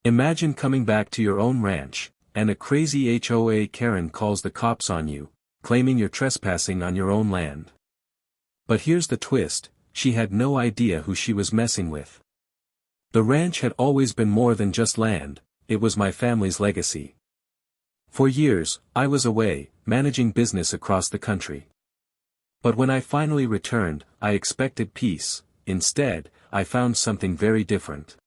Imagine coming back to your own ranch, and a crazy HOA Karen calls the cops on you, claiming you're trespassing on your own land. But here's the twist, she had no idea who she was messing with. The ranch had always been more than just land, it was my family's legacy. For years, I was away, managing business across the country. But when I finally returned, I expected peace. Instead, I found something very different.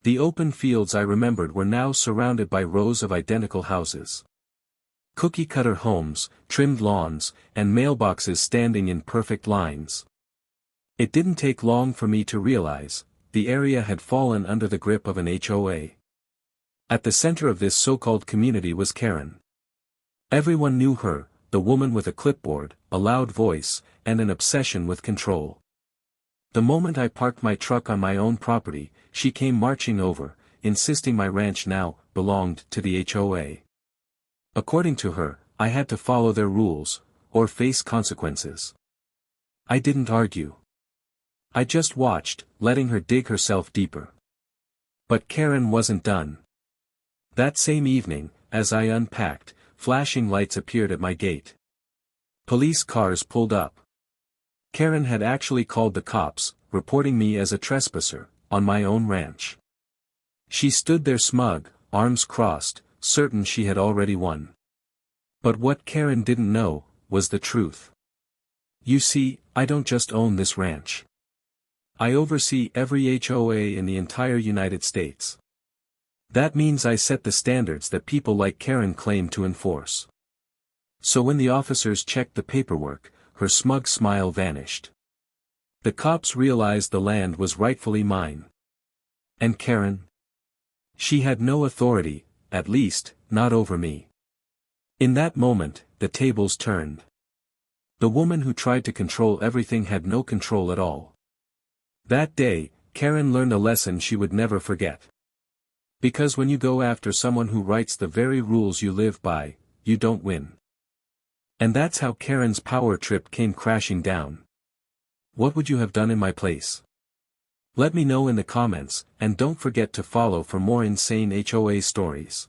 The open fields I remembered were now surrounded by rows of identical houses. Cookie-cutter homes, trimmed lawns, and mailboxes standing in perfect lines. It didn't take long for me to realize, the area had fallen under the grip of an HOA. At the center of this so-called community was Karen. Everyone knew her, the woman with a clipboard, a loud voice, and an obsession with control. The moment I parked my truck on my own property, she came marching over, insisting my ranch now belonged to the HOA. According to her, I had to follow their rules, or face consequences. I didn't argue. I just watched, letting her dig herself deeper. But Karen wasn't done. That same evening, as I unpacked, flashing lights appeared at my gate. Police cars pulled up. Karen had actually called the cops, reporting me as a trespasser, on my own ranch. She stood there smug, arms crossed, certain she had already won. But what Karen didn't know, was the truth. You see, I don't just own this ranch. I oversee every HOA in the entire United States. That means I set the standards that people like Karen claim to enforce. So when the officers checked the paperwork, her smug smile vanished. The cops realized the land was rightfully mine. And Karen? She had no authority, at least, not over me. In that moment, the tables turned. The woman who tried to control everything had no control at all. That day, Karen learned a lesson she would never forget. Because when you go after someone who writes the very rules you live by, you don't win. And that's how Karen's power trip came crashing down. What would you have done in my place? Let me know in the comments, and don't forget to follow for more insane HOA stories.